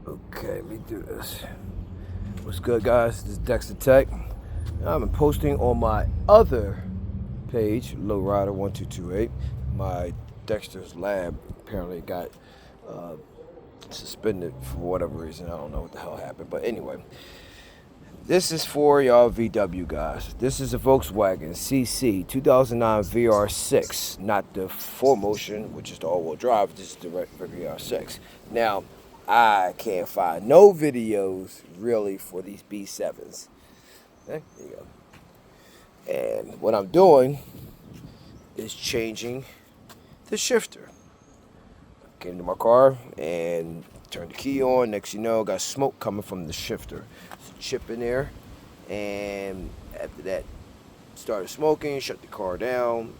Okay, let me do this. What's good, guys? This is Dexter Tech. I'm posting on my other page, Lowrider1228. My Dexter's Lab apparently got suspended for whatever reason. I don't know what the hell happened. But anyway, this is for y'all VW guys. This is a Volkswagen CC 2009 vr6, not the 4Motion, which is the all-wheel drive. This is the vr6. Now, I can't find no videos really for these B7s. Okay, there you go. And what I'm doing is changing the shifter. Get into my car and turn the key on. Next you know, got smoke coming from the shifter. There's a chip in there. And after that, started smoking, shut the car down.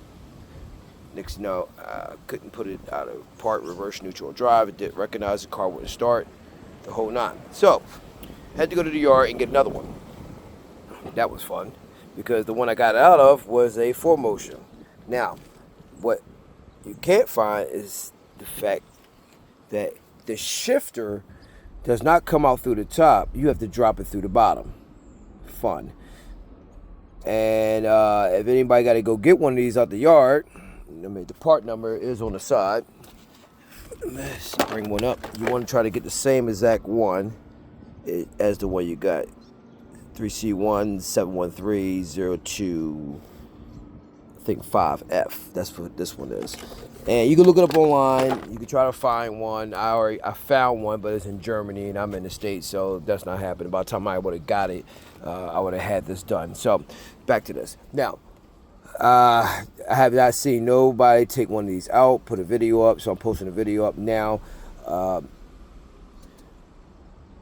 Next you know, I couldn't put it out of park, reverse neutral drive. It didn't recognize the car wouldn't start, the whole nine. So, had to go to the yard and get another one. That was fun, because the one I got out of was a 4Motion. Now, what you can't find is the fact that the shifter does not come out through the top. You have to drop it through the bottom. Fun. And if anybody got to go get one of these out the yard, I mean, the part number is on the side. Let's bring one up. You want to try to get the same exact one as the one you got. 3C171302, I think 5F. That's what this one is. And you can look it up online. You can try to find one. I found one, but it's in Germany and I'm in the States, so that's not happening. By the time I would have got it, I would have had this done. So back to this. Now, I have not seen nobody take one of these out, put a video up, so I'm posting a video up now.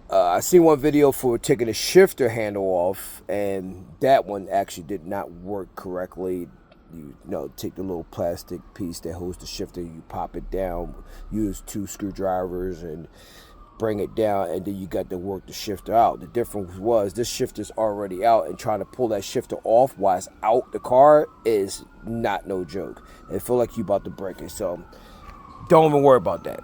I seen one video for taking the shifter handle off, and that one actually did not work correctly. You know, take the little plastic piece that holds the shifter, you pop it down, use 2 screwdrivers and bring it down, and then you got to work the shifter out. The difference was this shifter's already out, and trying to pull that shifter off while it's out the car is not no joke. It feel like you about to break it, so don't even worry about that.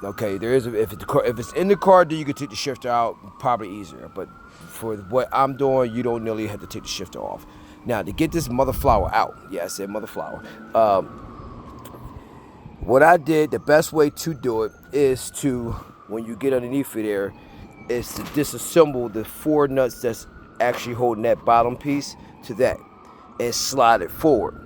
Okay, there is if it's in the car, then you can take the shifter out, probably easier. But for what I'm doing, you don't nearly have to take the shifter off. Now, to get this mother flower out, yeah, I said mother flower. What I did, the best way to do it is to, when you get underneath it there, is to disassemble the 4 nuts that's actually holding that bottom piece to that and slide it forward.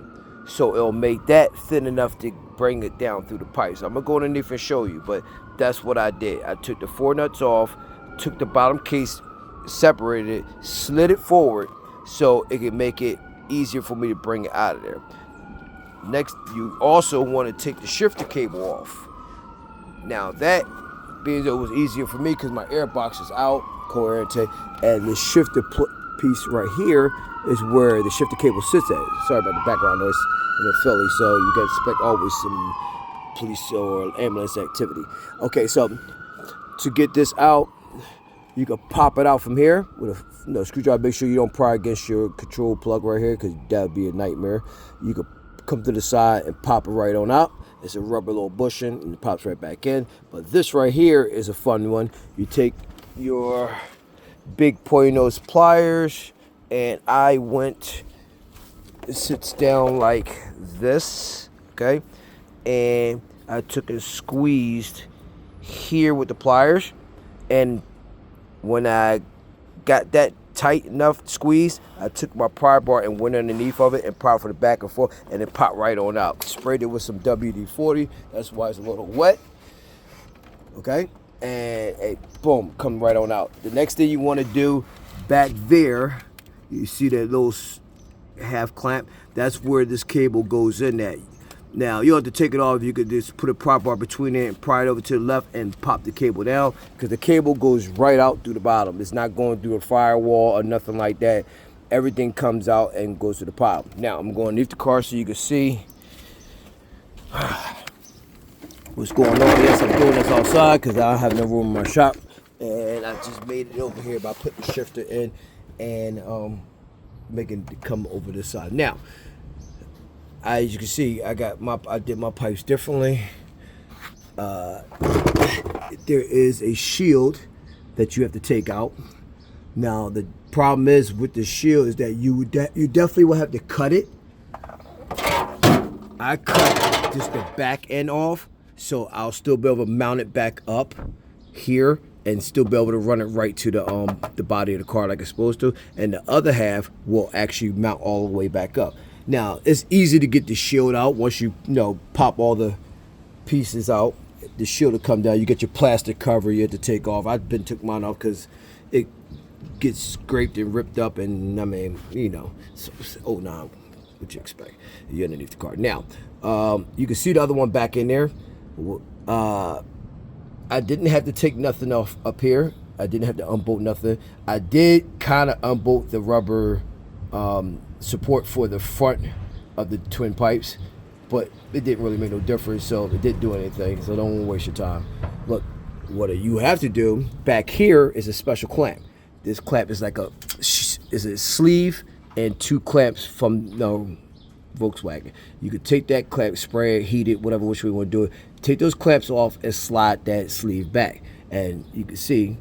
So it'll make that thin enough to bring it down through the pipe. So I'm gonna go underneath and show you, but that's what I did. I took the 4 nuts off, took the bottom case, separated it, slid it forward so it can make it easier for me to bring it out of there. Next, you also want to take the shifter cable off. Now that, being that it was easier for me because my air box is out, coherent, and the shifter piece right here is where the shifter cable sits at. Sorry about the background noise. I'm in Philly, so you can expect always some police or ambulance activity. Okay, so to get this out, you can pop it out from here with a screwdriver. Make sure you don't pry against your control plug right here, because that would be a nightmare. You can come to the side and pop it right on out. It's a rubber little bushing and it pops right back in. But this right here is a fun one. You take your big pointy nose pliers, and I went, it sits down like this, okay? And I took and squeezed here with the pliers, and when I got that tight enough squeeze, I took my pry bar and went underneath of it and pried for the back and forth, and it popped right on out. Sprayed it with some WD-40, that's why it's a little wet, okay? And boom, come right on out. The next thing you want to do back there, you see that little half clamp, that's where this cable goes in at. Now, you don't have to take it off. You could just put a pry bar between it and pry it over to the left and pop the cable down, because the cable goes right out through the bottom. It's not going through a firewall or nothing like that. Everything comes out and goes to the pile. Now, I'm going underneath the car so you can see what's going on. Yes, I'm doing this outside because I have no room in my shop. And I just made it over here by putting the shifter in and making it come over this side. Now, as you can see, I did my pipes differently. there is a shield that you have to take out. Now the problem is with the shield is that you definitely will have to cut it. I cut just the back end off, so I'll still be able to mount it back up here and still be able to run it right to the body of the car like it's supposed to. And the other half will actually mount all the way back up. Now it's easy to get the shield out once you pop all the pieces out. The shield will come down. You get your plastic cover you have to take off. I've been took mine off because it gets scraped and ripped up, and I mean, oh no, what you expect? You're underneath the car. Now, you can see the other one back in there. I didn't have to take nothing off up here. I didn't have to unbolt nothing. I did kind of unbolt the rubber support for the front of the twin pipes, but it didn't really make no difference, so it didn't do anything, so don't waste your time. Look, what you have to do back here is a special clamp. This clamp is like a sleeve and 2 clamps from Volkswagen. You could take that clamp, spray it, heat it, whatever which way you want to do it. Take those clamps off and slide that sleeve back, and you can see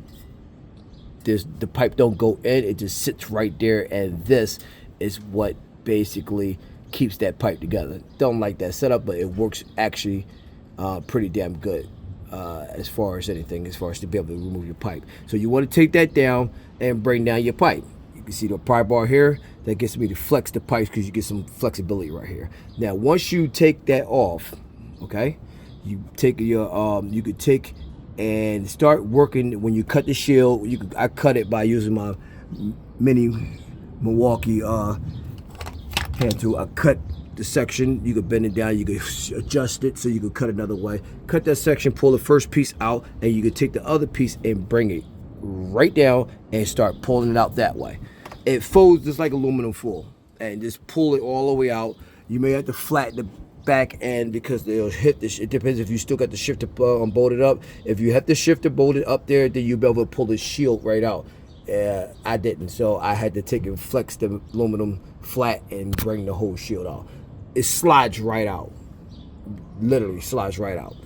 the pipe don't go in, it just sits right there, and this is what basically keeps that pipe together. Don't like that setup, but it works actually pretty damn good as far as anything, as far as to be able to remove your pipe. So you want to take that down and bring down your pipe. You can see the pry bar here that gets me to flex the pipes because you get some flexibility right here. Now once you take that off, okay, you take your you could take and start working. When you cut the shield, I cut it by using my mini Milwaukee hand tool. I cut the section. You could bend it down, you could adjust it so you could cut another way. Cut that section, pull the first piece out, and you could take the other piece and bring it right down and start pulling it out that way. It folds just like aluminum foil, and just pull it all the way out. You may have to flatten the back end because they'll hit this. It depends if you still got the shifter bolted up. If you have the shifter bolted up there, then you'll be able to pull the shield right out. I didn't, so I had to take and flex the aluminum flat and bring the whole shield out. It slides right out, literally slides right out.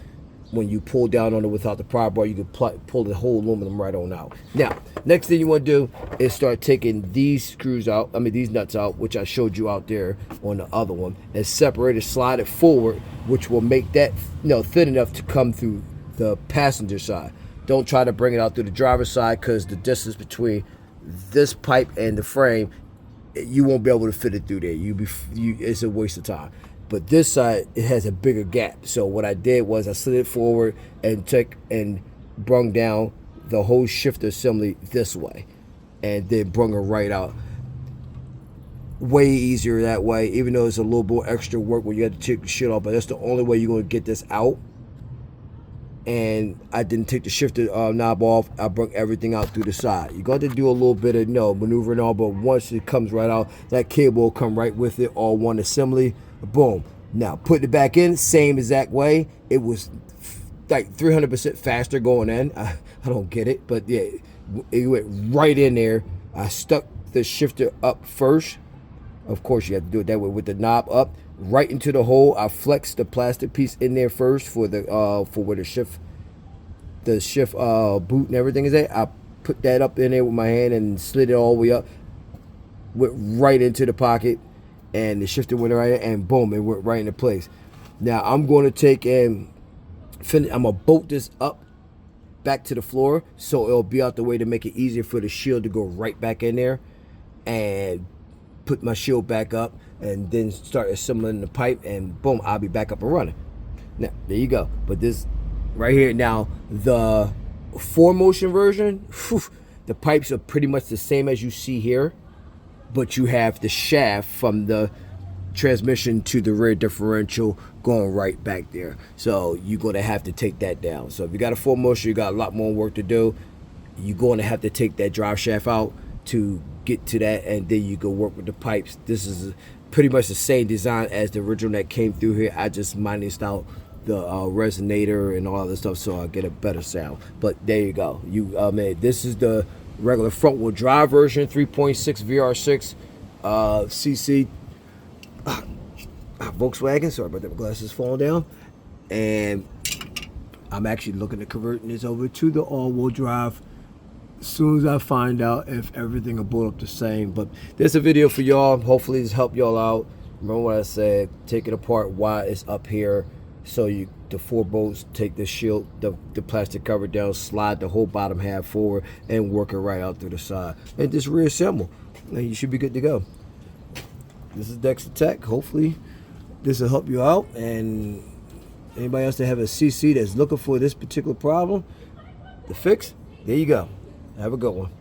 When you pull down on it without the pry bar, you can pull the whole aluminum right on out. Now, next thing you want to do is start taking these screws out, these nuts out, which I showed you out there on the other one, and separate it, slide it forward, which will make that thin enough to come through the passenger side. Don't try to bring it out through the driver's side because the distance between this pipe and the frame, you won't be able to fit it through there. It's a waste of time. But this side, it has a bigger gap. So what I did was I slid it forward and took and brung down the whole shifter assembly this way, and then brung it right out. Way easier that way, even though it's a little bit extra work when you have to take the shit off, but that's the only way you're going to get this out. And I didn't take the shifter knob off. I brought everything out through the side. You're going to do a little bit of maneuvering all, but once it comes right out, that cable will come right with it, all one assembly. Boom. Now putting it back in, same exact way. It was like 300% faster going in. I don't get it, but yeah, it went right in there. I stuck the shifter up first. Of course, you have to do it that way with the knob up right into the hole. I flexed the plastic piece in there first for the for where the shift boot and everything is at. I put that up in there with my hand and slid it all the way up. Went right into the pocket, and the shifter went right in, and boom, it went right into place. Now I'm going to take and finish. I'm gonna bolt this up back to the floor so it'll be out the way to make it easier for the shield to go right back in there, and put my shield back up, and then start assembling the pipe, and boom, I'll be back up and running. Now there you go. But this right here, now the 4Motion version, the pipes are pretty much the same as you see here, but you have the shaft from the transmission to the rear differential going right back there, so you're going to have to take that down. So if you got a 4Motion, you got a lot more work to do. You're going to have to take that drive shaft out to get to that, and then you go work with the pipes. This is pretty much the same design as the original that came through here. I just minused out the resonator and all this stuff so I get a better sound. But there you go. This is the regular front wheel drive version, 3.6 vr6 cc Volkswagen. Sorry about that, my glasses falling down. And I'm actually looking at converting this over to the all-wheel drive as soon as I find out if everything will bolt up the same. But there's a video for y'all. Hopefully this helped y'all out. Remember what I said, take it apart why it's up here. So the 4 bolts, take the shield, the plastic cover down, slide the whole bottom half forward, and work it right out through the side. And just reassemble. And you should be good to go. This is Dexter Tech. Hopefully this will help you out. And anybody else that have a CC that's looking for this particular problem, the fix, there you go. Have a good one.